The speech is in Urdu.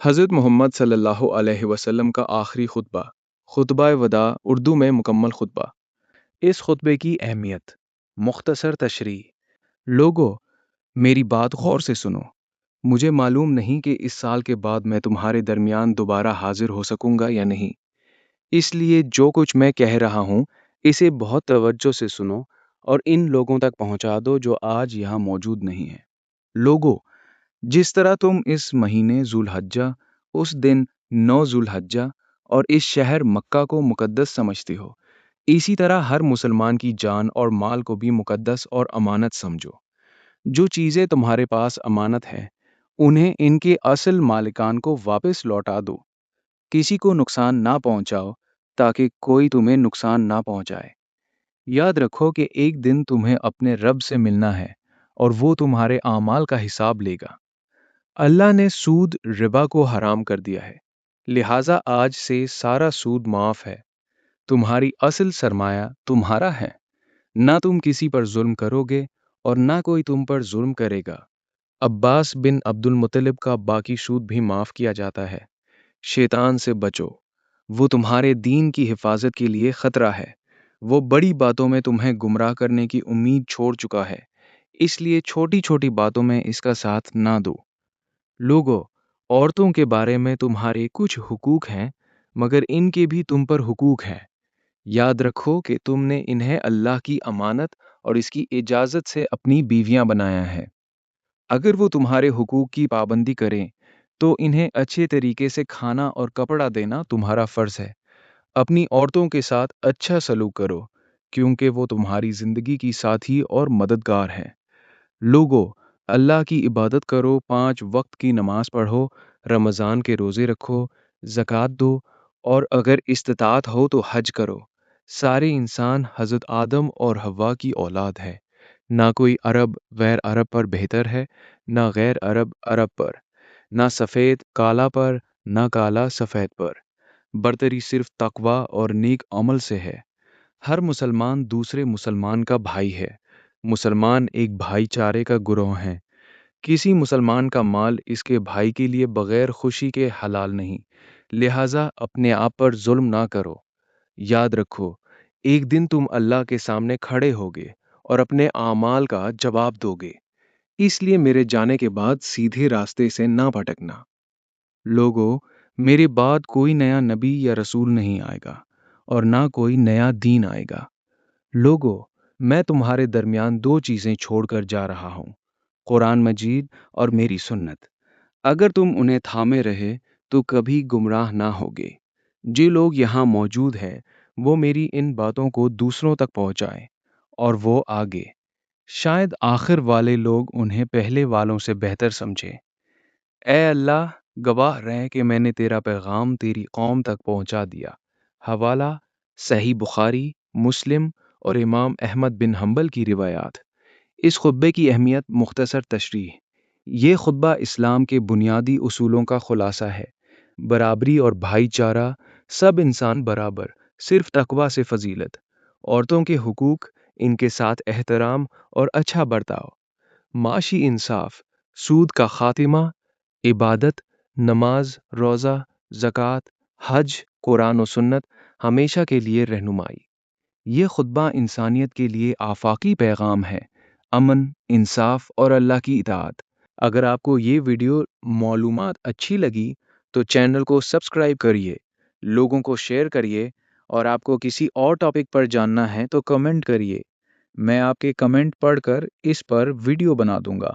حضرت محمد صلی اللہ علیہ وسلم کا آخری خطبہ، خطبہ وداع اردو میں مکمل خطبہ۔ اس خطبے کی اہمیت، مختصر تشریح۔ لوگو، میری بات غور سے سنو۔ مجھے معلوم نہیں کہ اس سال کے بعد میں تمہارے درمیان دوبارہ حاضر ہو سکوں گا یا نہیں، اس لیے جو کچھ میں کہہ رہا ہوں اسے بہت توجہ سے سنو اور ان لوگوں تک پہنچا دو جو آج یہاں موجود نہیں ہیں۔ لوگو، جس طرح تم اس مہینے ذوالحجہ، اس دن 9 ذوالحجہ اور اس شہر مکہ کو مقدس سمجھتے ہو، اسی طرح ہر مسلمان کی جان اور مال کو بھی مقدس اور امانت سمجھو۔ جو چیزیں تمہارے پاس امانت ہے انہیں ان کے اصل مالکان کو واپس لوٹا دو۔ کسی کو نقصان نہ پہنچاؤ تاکہ کوئی تمہیں نقصان نہ پہنچائے۔ یاد رکھو کہ ایک دن تمہیں اپنے رب سے ملنا ہے اور وہ تمہارے اعمال کا حساب لے گا۔ اللہ نے سود ربا کو حرام کر دیا ہے، لہٰذا آج سے سارا سود معاف ہے۔ تمہاری اصل سرمایہ تمہارا ہے، نہ تم کسی پر ظلم کرو گے اور نہ کوئی تم پر ظلم کرے گا۔ عباس بن عبد المطلب کا باقی سود بھی معاف کیا جاتا ہے۔ شیطان سے بچو، وہ تمہارے دین کی حفاظت کے لیے خطرہ ہے۔ وہ بڑی باتوں میں تمہیں گمراہ کرنے کی امید چھوڑ چکا ہے، اس لیے چھوٹی چھوٹی باتوں میں اس کا ساتھ نہ دو۔ لوگو، عورتوں کے بارے میں تمہارے کچھ حقوق ہیں مگر ان کے بھی تم پر حقوق ہیں۔ یاد رکھو کہ تم نے انہیں اللہ کی امانت اور اس کی اجازت سے اپنی بیویاں بنایا ہے۔ اگر وہ تمہارے حقوق کی پابندی کریں تو انہیں اچھے طریقے سے کھانا اور کپڑا دینا تمہارا فرض ہے۔ اپنی عورتوں کے ساتھ اچھا سلوک کرو کیونکہ وہ تمہاری زندگی کی ساتھی اور مددگار ہے۔ لوگو، اللہ کی عبادت کرو، 5 وقت کی نماز پڑھو، رمضان کے روزے رکھو، زکوٰۃ دو اور اگر استطاعت ہو تو حج کرو۔ سارے انسان حضرت آدم اور حوا کی اولاد ہے، نہ کوئی عرب غیر عرب پر بہتر ہے، نہ غیر عرب عرب پر، نہ سفید کالا پر، نہ کالا سفید پر۔ برتری صرف تقوی اور نیک عمل سے ہے۔ ہر مسلمان دوسرے مسلمان کا بھائی ہے۔ مسلمان ایک بھائی چارے کا گروہ ہیں۔ کسی مسلمان کا مال اس کے بھائی کے لیے بغیر خوشی کے حلال نہیں، لہٰذا اپنے آپ پر ظلم نہ کرو۔ یاد رکھو، ایک دن تم اللہ کے سامنے کھڑے ہوگے اور اپنے اعمال کا جواب دو گے، اس لیے میرے جانے کے بعد سیدھے راستے سے نہ بھٹکنا۔ لوگو، میرے بعد کوئی نیا نبی یا رسول نہیں آئے گا اور نہ کوئی نیا دین آئے گا۔ لوگو، میں تمہارے درمیان 2 چیزیں چھوڑ کر جا رہا ہوں، قرآن مجید اور میری سنت۔ اگر تم انہیں تھامے رہے تو کبھی گمراہ نہ ہوگے۔ جو لوگ یہاں موجود ہیں وہ میری ان باتوں کو دوسروں تک پہنچائیں اور وہ آگے، شاید آخر والے لوگ انہیں پہلے والوں سے بہتر سمجھیں۔ اے اللہ، گواہ رہے کہ میں نے تیرا پیغام تیری قوم تک پہنچا دیا۔ حوالہ صحیح بخاری، مسلم اور امام احمد بن حنبل کی روایات۔ اس خطبے کی اہمیت، مختصر تشریح۔ یہ خطبہ اسلام کے بنیادی اصولوں کا خلاصہ ہے۔ برابری اور بھائی چارہ، سب انسان برابر، صرف تقوی سے فضیلت، عورتوں کے حقوق، ان کے ساتھ احترام اور اچھا برتاؤ، معاشی انصاف، سود کا خاتمہ، عبادت، نماز، روزہ، زکوٰۃ، حج، قرآن و سنت، ہمیشہ کے لیے رہنمائی۔ یہ خطبہ انسانیت کے لیے آفاقی پیغام ہے، امن، انصاف اور اللہ کی اطاعت۔ اگر آپ کو یہ ویڈیو معلومات اچھی لگی تو چینل کو سبسکرائب کریے، لوگوں کو شیئر کریے اور آپ کو کسی اور ٹاپک پر جاننا ہے تو کمنٹ کریے۔ میں آپ کے کمنٹ پڑھ کر اس پر ویڈیو بنا دوں گا۔